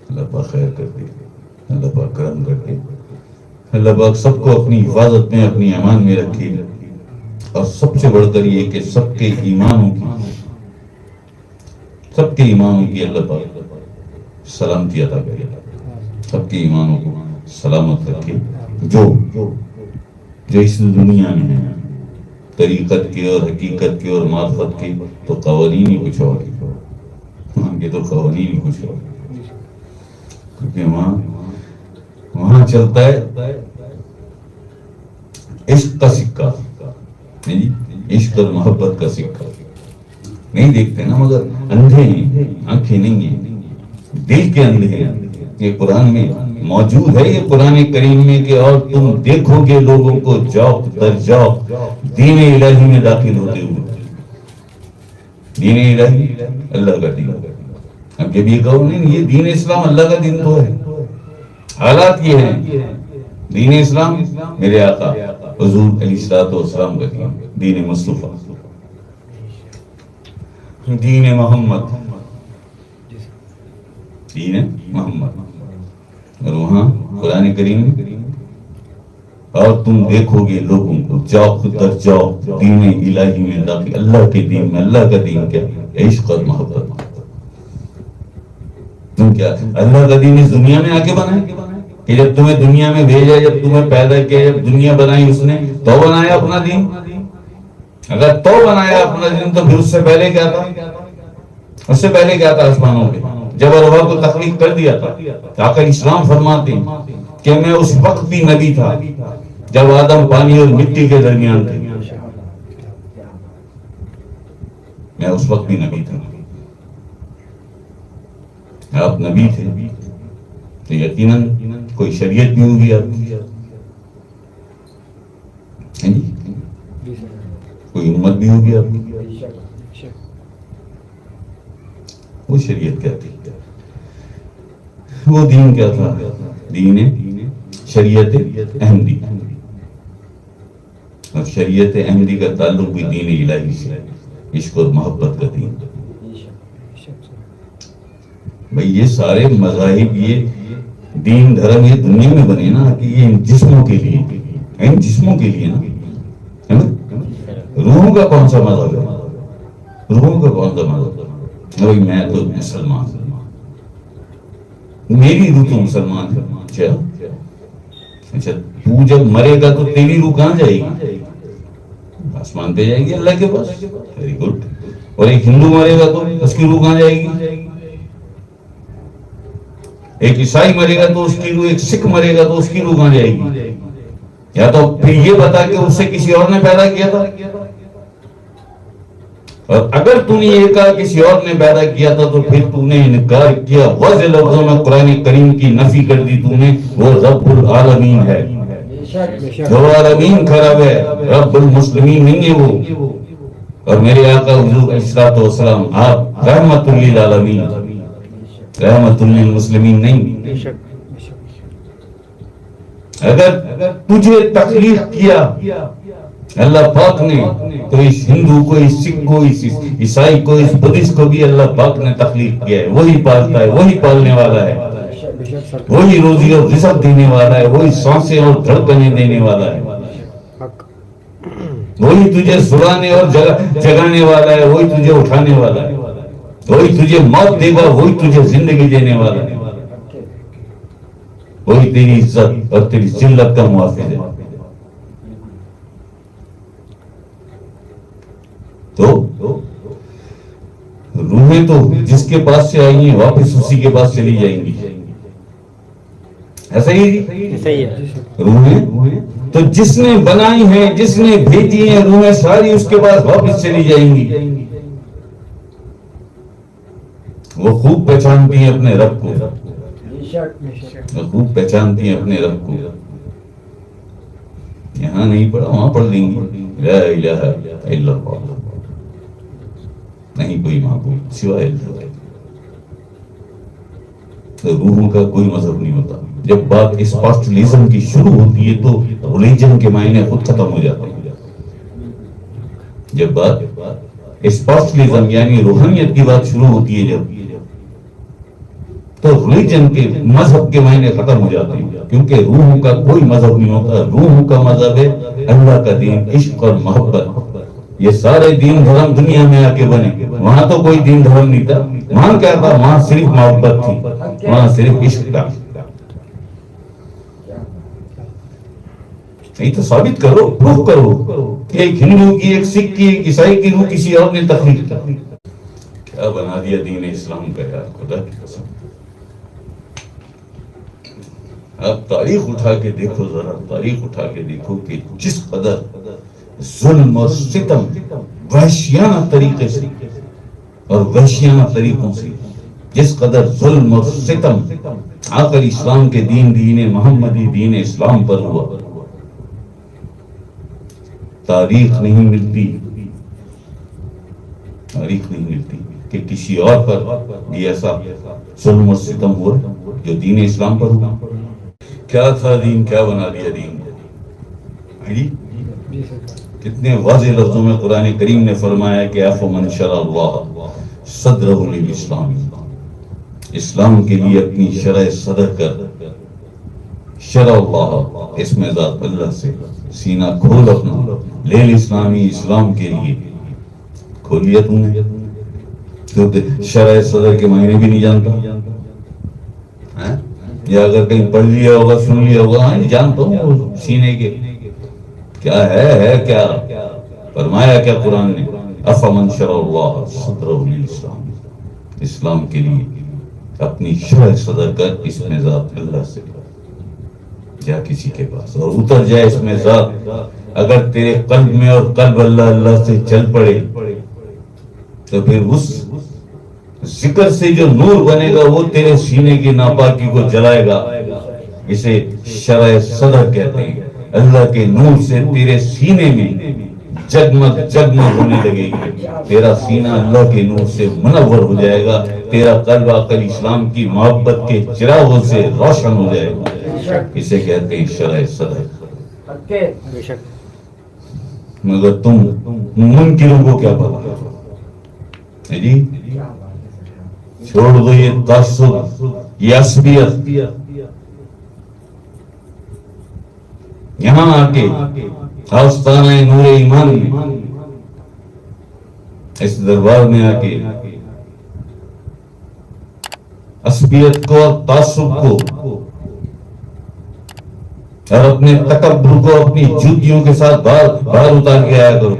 اللہ پاک خیر کر دے، اللہ پاک کرم کر دے، اللہ پاک سب کو اپنی حفاظت میں، اپنی امان میں رکھے، اور سب سے بڑھ کر یہ کہ سب کے ایمانوں کی اللہ پاک سلامتی عطا کرے، سب کے ایمانوں کو سلامت رکھے، جو اس دنیا میں ہیں طریقت کے اور حقیقت کے اور معرفت کے، تو قوانین ہی کچھ اور وہاں کے، تو قوانین ہی کچھ اور، کیونکہ وہاں چلتا ہے عشق کا سکہ، عشق اور محبت کا سکہ، نہیں دیکھتے نا، مگر اندھے ہیں، آنکھیں نہیں ہیں، دل کے اندھے ہیں۔ یہ قرآن میں موجود ہے، یہ قرآن کریم میں کہ اور تم دیکھو گے لوگوں کو جوق در جوق دین الہی میں داخل ہوتے ہوئے۔ دین الہی اللہ کا دین، اب جب یہ کہو نہیں یہ دین اسلام اللہ کا دین تو ہے، حالات یہ ہیں، دین اسلام میرے آقا حضور علیہ الصلوۃ والسلام کا دین، دین مصطفیٰ، دین محمد، دین محمد۔ اور وہاں قرآن کریم اور تم دیکھو گے لوگوں کو جوق در جوق دین الہی میں داخل، اللہ کے دین میں، اللہ کا دین کیا؟ عشق اور محبت۔ تم کیا اللہ کا دین اس دنیا میں آ کے بنائے کہ جب تمہیں دنیا میں بھیجا، جب تمہیں پیدا کیا، جب دنیا بنائی اس نے تو بنایا اپنا دین؟ اگر تو بنایا اپنا دین تو پھر اس سے پہلے کیا تھا؟ اس سے پہلے کیا تھا؟ آسمانوں پہ جب ارواح کو تخلیق کر دیا تھا، آقا اسلام فرماتے ہیں کہ میں اس وقت بھی نبی تھا جب آدم پانی اور مٹی کے درمیان تھے، میں اس وقت بھی نبی تھا۔ آپ نبی تھے تو یقیناً کوئی شریعت بھی ہوگی آپ کی، کوئی امت بھی ہوگی آپ کی، وہ شریعت کیا تھی؟ وہ دین کیا تھا؟ دین شریعت احمدی، اور شریعت احمدی کا تعلق بھی دین الہی سے، عشق اور محبت کا دین۔ بھئی یہ سارے مذاہب، یہ دین دھرم یہ دنیا میں بنے نا کہ یہ ان جسموں کے لیے، ان جسموں کے لیے نا، روحوں کا کون سا مذہب ہے؟ روحوں کا کون سا مذہب ہے؟ بھئی میں تو مسلمان، میری روح تو مسلمان ہے۔ اچھا تو جب مرے گا تو تیری روح کہاں جائے گی؟ آسمان پہ جائے گی اللہ کے پاس، ویری گڈ۔ اور ایک ہندو مرے گا تو اس کی روح کہاں جائے گی؟ ایک عیسائی مرے گا تو اس کی روح، ایک سکھ مرے گا تو اس کی روح کہاں جائے گی؟ یا تو پھر یہ بتا کہ اسے کسی اور نے پیدا کیا تھا، اور اگر تم نے یہ کہا کسی اور نے پیدا کیا تھا تو پھر تم نے انکار کیا، واضح لفظوں میں قرآن کریم کی نفی کر دی تم نے۔ وہ رب العالمین ہے، جو عالمین خراب ہے، رب المسلمین نہیں ہے وہ۔ اور میرے آقا حضور علیہ الصلوۃ والسلام آپ رحمت للعالمین، رحمت للمسلمین نہیں۔ اگر تجھے تخلیق کیا اللہ پاک نے تو اس ہندو کو، اس سکھ کو، اس عیسائی کو، اس بدھسٹ کو بھی اللہ پاک نے تخلیق کیا ہے۔ وہی پالتا ہے، وہی پالنے والا ہے، وہی روزی اور رزق دینے والا ہے، وہی سانسیں اور دھڑکنیں دینے والا ہے، وہی تجھے سلانے اور جگانے والا ہے، وہی تجھے اٹھانے والا ہے، وہی تجھے موت دے گا، وہی تجھے زندگی دینے والا ہے، وہی تیری عزت اور تیری ذلت کا محافظ ہے۔ تو روحیں تو جس کے پاس سے آئی ہیں واپس اسی کے پاس چلی جائیں گی، ایسا ہی جی؟ روحیں تو جس نے بنائی ہیں، جس نے بھیجی ہیں، روحیں ساری اس کے پاس واپس چلی جائیں گی۔ وہ خوب پہچانتی ہیں اپنے رب کو، وہ خوب پہچانتی ہیں اپنے رب کو۔ یہاں نہیں پڑھا وہاں پڑھ لیں گی، لا الہ الا اللہ، نہیں کوئی معبود سوائے اللہ۔ تو روحوں کا کوئی مذہب نہیں ہوتا۔ جب بات اسپاسٹلزم کی شروع ہوتی ہے تو ریلیجن کے معنی خود ختم ہو جاتے ہیں۔ جب بات اسپاسٹلزم یعنی روحانیت کی بات شروع ہوتی ہے جب، تو ریلیجن کے مذہب کے معنی ختم ہو جاتے ہیں، کیونکہ روح کا کوئی مذہب نہیں ہوتا. روح کا مذہب ہے اللہ کا دین، عشق اور محبت. یہ سارے دین دھرم دنیا میں آ کے بنے، وہاں تو کوئی دین دھرم نہیں تھا. وہاں کیا تھا؟ وہاں صرف محبت تھی، وہاں صرف عشق تھا. نہیں تو ثابت کرو، پروف کرو کہ ایک ہندو کی، ایک سکھ کی، ایک عیسائی کی روح کسی اور نے تخلیق کیا. کیا بنا دیا دین اسلام کا یار، خدا کی قسم. آپ تاریخ اٹھا کے دیکھو، ذرا تاریخ اٹھا کے دیکھو کہ جس قدر ظلم اور ستم وحشیانہ طریقے سے اور وحشیانہ طریقوں سے جس قدر ظلم اور ستم آخر اسلام کے دین محمدی دین اسلام پر ہوا، تاریخ نہیں ملتی کہ کسی اور پر بھی ایسا ظلم و ستم ہوا جو دین اسلام پر ہوا. کیا تھا دین، کیا بنا دیا دین. کتنے واضح لفظوں میں قرآن کریم نے فرمایا کہ افمن شرع اللہ صدرہ للاسلام، اسلام کے لیے اپنی شرح صدر کر، شرع اللہ اس میں ذات اللہ سے سینہ کھول اپنا، لیل اسلامی اسلام کے لیے کھول لیا تم نے. کیونکہ شرح صدر کے معنی بھی نہیں جانتا، یا اگر کہیں پڑھ لیا ہوگا، سن لیا ہوگا، جانتا ہوں سینے کے کیا ہے کیا فرمایا کیا قرآن نے. افمن شرع اللہ صدرہ للاسلام، اسلام کے لیے اپنی شرح صدر کر، اس میں ذات اللہ سے جا کسی کے پاس اور اتر جائے اس میں ذات. اگر تیرے قلب میں اور قلب اللہ سے چل پڑے تو پھر اس ذکر سے جو نور بنے گا وہ تیرے سینے کی ناپاکی کو جلائے گا. اسے شرح صدر کہتے ہیں. اللہ کے نور سے تیرے سینے میں جگمگ جگمگ ہونے لگے گی، تیرا سینہ اللہ کے نور سے منور ہو جائے گا، تیرا قلب عقل اسلام کی محبت کے چراغوں سے روشن ہو جائے گا. اسے کہتے ہیں شرح صدر. مگر تم منکروں کو کیا پتا جی؟ چھوڑ دو یہ تعصب، یہ عصبیت. یہاں آ کے آستانہ نور ایمان میں، اس دربار میں آ کے عصبیت کو اور تعصب کو اور اپنے تکبر کو اپنی جوتیوں کے ساتھ باہر اتار کے آیا کرو.